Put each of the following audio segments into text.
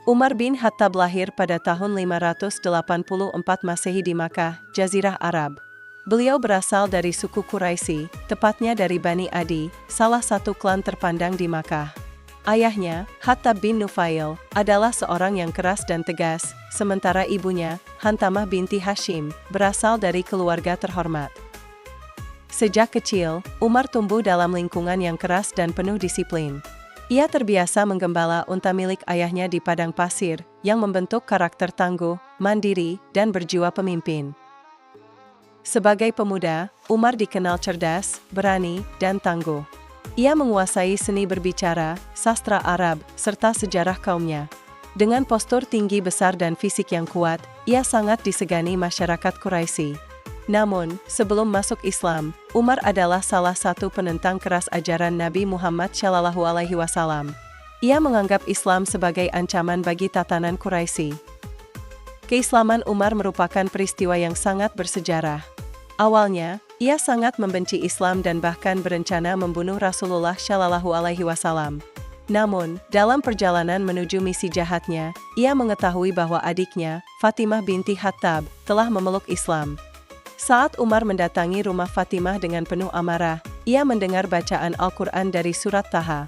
Umar bin Khattab lahir pada tahun 584 Masehi di Makkah, Jazirah Arab. Beliau berasal dari suku Quraisy, tepatnya dari Bani Adi, salah satu klan terpandang di Makkah. Ayahnya, Khattab bin Nufail, adalah seorang yang keras dan tegas, sementara ibunya, Hantamah binti Hashim, berasal dari keluarga terhormat. Sejak kecil, Umar tumbuh dalam lingkungan yang keras dan penuh disiplin. Ia terbiasa menggembala unta milik ayahnya di padang pasir, yang membentuk karakter tangguh, mandiri, dan berjiwa pemimpin. Sebagai pemuda, Umar dikenal cerdas, berani, dan tangguh. Ia menguasai seni berbicara, sastra Arab, serta sejarah kaumnya. Dengan postur tinggi besar dan fisik yang kuat, ia sangat disegani masyarakat Quraisy. Namun, sebelum masuk Islam, Umar adalah salah satu penentang keras ajaran Nabi Muhammad SAW. Ia menganggap Islam sebagai ancaman bagi tatanan Quraisy. Keislaman Umar merupakan peristiwa yang sangat bersejarah. Awalnya, ia sangat membenci Islam dan bahkan berencana membunuh Rasulullah SAW. Namun, dalam perjalanan menuju misi jahatnya, ia mengetahui bahwa adiknya, Fatimah binti Khattab, telah memeluk Islam. Saat Umar mendatangi rumah Fatimah dengan penuh amarah, ia mendengar bacaan Al-Quran dari surat Taha.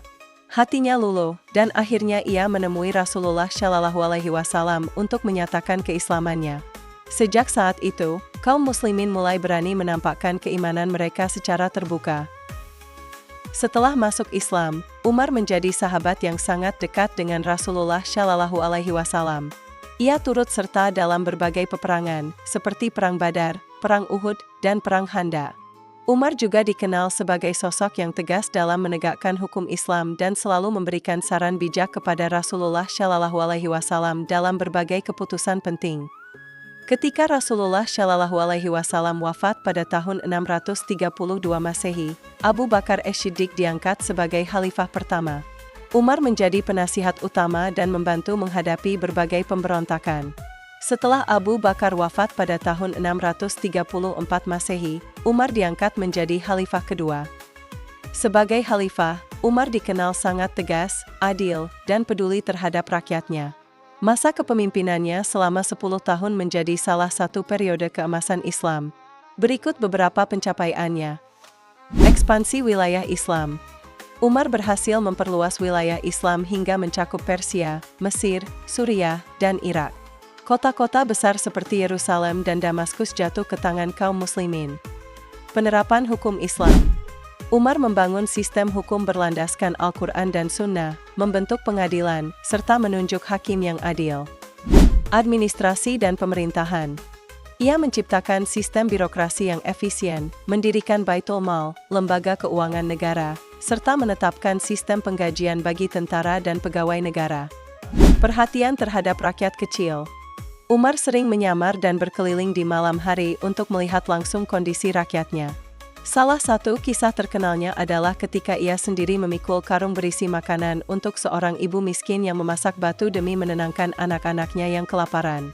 Hatinya luluh, dan akhirnya ia menemui Rasulullah SAW untuk menyatakan keislamannya. Sejak saat itu, kaum muslimin mulai berani menampakkan keimanan mereka secara terbuka. Setelah masuk Islam, Umar menjadi sahabat yang sangat dekat dengan Rasulullah SAW. Ia turut serta dalam berbagai peperangan, seperti Perang Badar, Perang Uhud, dan Perang Khandaq. Umar juga dikenal sebagai sosok yang tegas dalam menegakkan hukum Islam dan selalu memberikan saran bijak kepada Rasulullah SAW dalam berbagai keputusan penting. Ketika Rasulullah SAW wafat pada tahun 632 Masehi, Abu Bakar As-Siddiq diangkat sebagai khalifah pertama. Umar menjadi penasihat utama dan membantu menghadapi berbagai pemberontakan. Setelah Abu Bakar wafat pada tahun 634 Masehi, Umar diangkat menjadi khalifah kedua. Sebagai khalifah, Umar dikenal sangat tegas, adil, dan peduli terhadap rakyatnya. Masa kepemimpinannya selama 10 tahun menjadi salah satu periode keemasan Islam. Berikut beberapa pencapaiannya. Ekspansi wilayah Islam. Umar berhasil memperluas wilayah Islam hingga mencakup Persia, Mesir, Suriah, dan Irak. Kota-kota besar seperti Yerusalem dan Damaskus jatuh ke tangan kaum muslimin. Penerapan hukum Islam. Umar membangun sistem hukum berlandaskan Al-Quran dan Sunnah, membentuk pengadilan, serta menunjuk hakim yang adil. Administrasi dan pemerintahan. Ia menciptakan sistem birokrasi yang efisien, mendirikan Baitul Mal, lembaga keuangan negara, serta menetapkan sistem penggajian bagi tentara dan pegawai negara. Perhatian terhadap rakyat kecil. Umar sering menyamar dan berkeliling di malam hari untuk melihat langsung kondisi rakyatnya. Salah satu kisah terkenalnya adalah ketika ia sendiri memikul karung berisi makanan untuk seorang ibu miskin yang memasak batu demi menenangkan anak-anaknya yang kelaparan.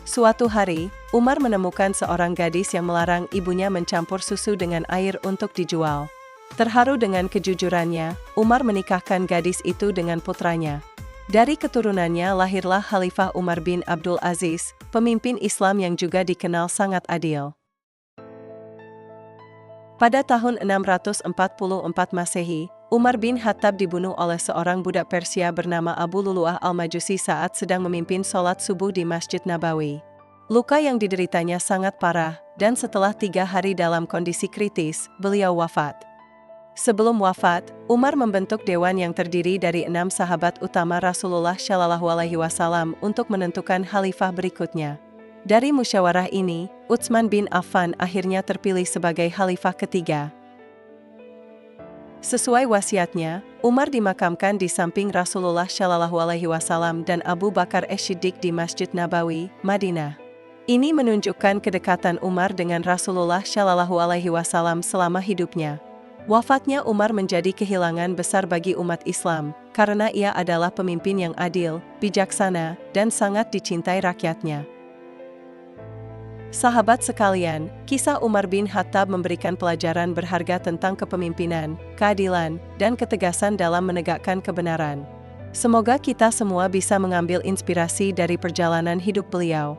Suatu hari, Umar menemukan seorang gadis yang melarang ibunya mencampur susu dengan air untuk dijual. Terharu dengan kejujurannya, Umar menikahkan gadis itu dengan putranya. Dari keturunannya lahirlah Khalifah Umar bin Abdul Aziz, pemimpin Islam yang juga dikenal sangat adil. Pada tahun 644 Masehi, Umar bin Khattab dibunuh oleh seorang budak Persia bernama Abu Lulu'ah al-Majusi saat sedang memimpin sholat subuh di Masjid Nabawi. Luka yang dideritanya sangat parah, dan setelah 3 hari dalam kondisi kritis, beliau wafat. Sebelum wafat, Umar membentuk dewan yang terdiri dari 6 sahabat utama Rasulullah SAW untuk menentukan khalifah berikutnya. Dari musyawarah ini, Utsman bin Affan akhirnya terpilih sebagai khalifah ketiga. Sesuai wasiatnya, Umar dimakamkan di samping Rasulullah SAW dan Abu Bakar As-Siddiq di Masjid Nabawi, Madinah. Ini menunjukkan kedekatan Umar dengan Rasulullah SAW selama hidupnya. Wafatnya Umar menjadi kehilangan besar bagi umat Islam, karena ia adalah pemimpin yang adil, bijaksana, dan sangat dicintai rakyatnya. Sahabat sekalian, kisah Umar bin Khattab memberikan pelajaran berharga tentang kepemimpinan, keadilan, dan ketegasan dalam menegakkan kebenaran. Semoga kita semua bisa mengambil inspirasi dari perjalanan hidup beliau.